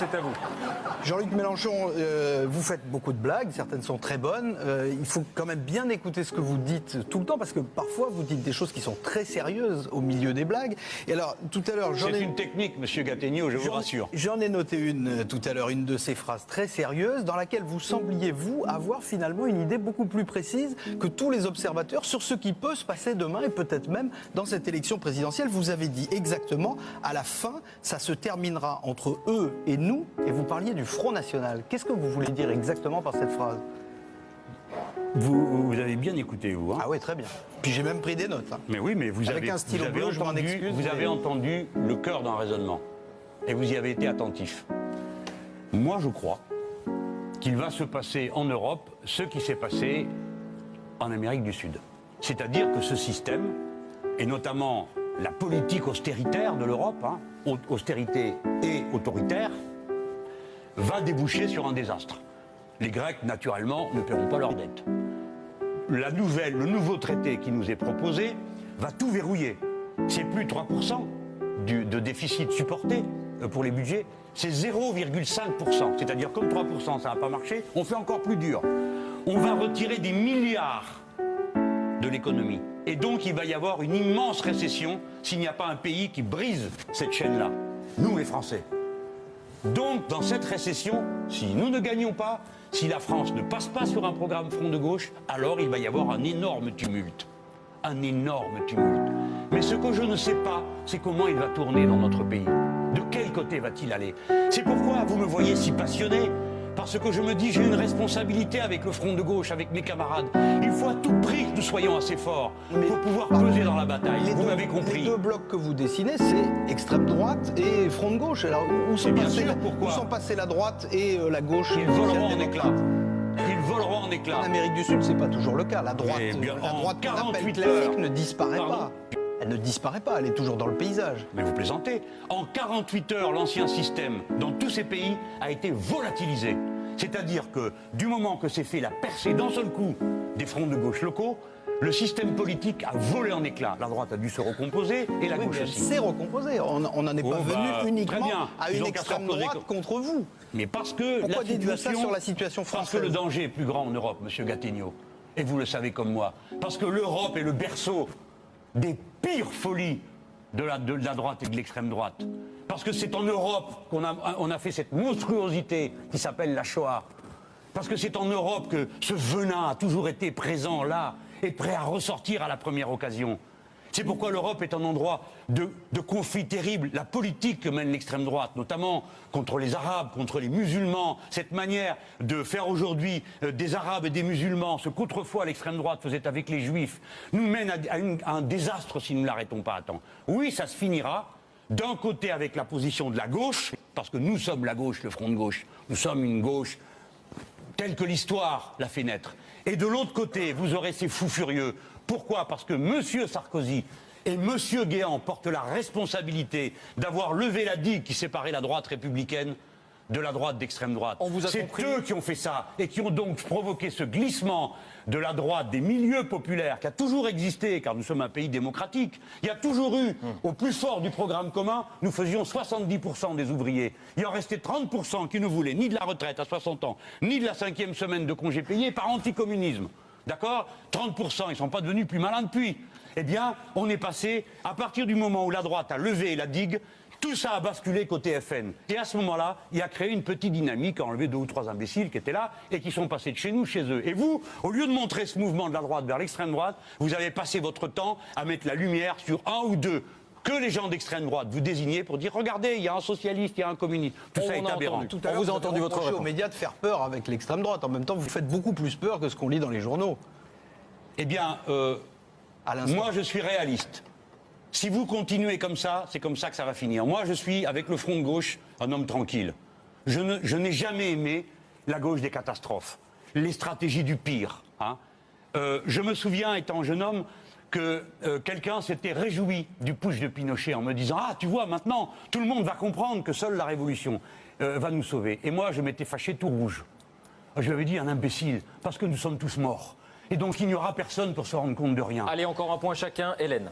C'est à vous. Jean-Luc Mélenchon, vous faites beaucoup de blagues, certaines sont très bonnes. Il faut quand même bien écouter ce que vous dites tout le temps, parce que parfois vous dites des choses qui sont très sérieuses au milieu des blagues. Et alors, tout à l'heure, C'est une technique, monsieur Gattegno, je vous rassure. J'en ai noté une tout à l'heure, une de ces phrases très sérieuses, dans laquelle vous sembliez, vous, avoir finalement une idée beaucoup plus précise que tous les observateurs sur ce qui peut se passer demain, et peut-être même dans cette élection présidentielle. Vous avez dit exactement, à la fin, ça se terminera entre eux et nous, et vous parliez du Front National. Qu'est-ce que vous voulez dire exactement par cette phrase ? Vous avez bien écouté, vous. Hein. Ah oui, très bien. Puis j'ai même pris des notes. Hein. Mais oui, mais vous Avec avez, un stylo vous avez bleu, je m'en entendu, excuse, vous avez entendu le cœur d'un raisonnement. Et vous y avez été attentif. Moi, je crois qu'il va se passer en Europe ce qui s'est passé en Amérique du Sud. C'est-à-dire que ce système, et notamment la politique austéritaire de l'Europe, hein, austérité et autoritaire, va déboucher sur un désastre. Les Grecs, naturellement, ne paieront pas leurs dettes. Le nouveau traité qui nous est proposé va tout verrouiller. C'est plus 3% de déficit supporté pour les budgets, c'est 0,5%. C'est-à-dire comme 3% ça n'a pas marché, on fait encore plus dur. On va retirer des milliards de l'économie. Et donc il va y avoir une immense récession s'il n'y a pas un pays qui brise cette chaîne-là. Nous les Français. Donc, dans cette récession, si nous ne gagnons pas, si la France ne passe pas sur un programme front de gauche, alors il va y avoir un énorme tumulte. Un énorme tumulte. Mais ce que je ne sais pas, c'est comment il va tourner dans notre pays. De quel côté va-t-il aller? C'est pourquoi vous me voyez si passionné. Parce que je me dis, j'ai une responsabilité avec le front de gauche, avec mes camarades. Il faut à tout prix que nous soyons assez forts pour pouvoir peser dans la bataille. Vous m'avez compris. Les deux blocs que vous dessinez, c'est extrême droite et front de gauche. Alors, où sont passées la droite et la gauche? Ils voleront en éclats. Ils voleront en éclats. En Amérique du Sud, c'est pas toujours le cas. La droite, qu'on appelle classique ne disparaît pas. Elle ne disparaît pas, elle est toujours dans le paysage. Mais vous plaisantez. En 48 heures, l'ancien système, dans tous ces pays, a été volatilisé. C'est-à-dire que, du moment que s'est fait la percée d'un seul coup des fronts de gauche locaux, le système politique a volé en éclats. La droite a dû se recomposer et la gauche aussi. C'est recomposé. On n'en est pas venu uniquement à une extrême droite contre vous. Mais parce que pourquoi dites-vous ça sur la situation française? Parce que le danger est plus grand en Europe, monsieur Gattegno. Et vous le savez comme moi. Parce que l'Europe est le berceau des pires folies de la droite et de l'extrême droite. Parce que c'est en Europe qu'on a fait cette monstruosité qui s'appelle la Shoah. Parce que c'est en Europe que ce venin a toujours été présent là et prêt à ressortir à la première occasion. C'est pourquoi l'Europe est un endroit de conflit terrible. La politique que mène l'extrême droite, notamment contre les Arabes, contre les musulmans, cette manière de faire aujourd'hui des Arabes et des musulmans ce qu'autrefois l'extrême droite faisait avec les Juifs, nous mène à un désastre si nous ne l'arrêtons pas à temps. Oui, ça se finira d'un côté avec la position de la gauche, parce que nous sommes la gauche, le front de gauche. Nous sommes une gauche telle que l'histoire l'a fait naître. Et de l'autre côté, vous aurez ces fous furieux. Pourquoi? Parce que M. Sarkozy et M. Guéant portent la responsabilité d'avoir levé la digue qui séparait la droite républicaine de la droite d'extrême droite. C'est eux qui ont fait ça et qui ont donc provoqué ce glissement de la droite des milieux populaires qui a toujours existé, car nous sommes un pays démocratique. Il y a toujours eu, au plus fort du programme commun, nous faisions 70% des ouvriers. Il en restait 30% qui ne voulaient ni de la retraite à 60 ans, ni de la 5e semaine de congé payé par anticommunisme. D'accord? 30%, ils ne sont pas devenus plus malins depuis. Eh bien, on est passé, à partir du moment où la droite a levé la digue, tout ça a basculé côté FN. Et à ce moment-là, il a créé une petite dynamique, a enlevé 2 ou 3 imbéciles qui étaient là et qui sont passés de chez nous, chez eux. Et vous, au lieu de montrer ce mouvement de la droite vers l'extrême droite, vous avez passé votre temps à mettre la lumière sur un ou deux que les gens d'extrême droite vous désignez pour dire regardez, il y a un socialiste, il y a un communiste. Tout ça est aberrant. Tout à l'heure, vous avez entendu votre réponse aux médias de faire peur avec l'extrême droite. En même temps, vous faites beaucoup plus peur que ce qu'on lit dans les journaux. Eh bien, moi je suis réaliste. Si vous continuez comme ça, c'est comme ça que ça va finir. Moi, je suis, avec le front de gauche, un homme tranquille. Je n'ai jamais aimé la gauche des catastrophes, les stratégies du pire. Hein. Je me souviens, étant jeune homme, que quelqu'un s'était réjoui du putsch de Pinochet en me disant « Ah, tu vois, maintenant, tout le monde va comprendre que seule la révolution va nous sauver. » Et moi, je m'étais fâché tout rouge. Je lui avais dit « Un imbécile, parce que nous sommes tous morts. Et donc, il n'y aura personne pour se rendre compte de rien. » Allez, encore un point chacun. Hélène.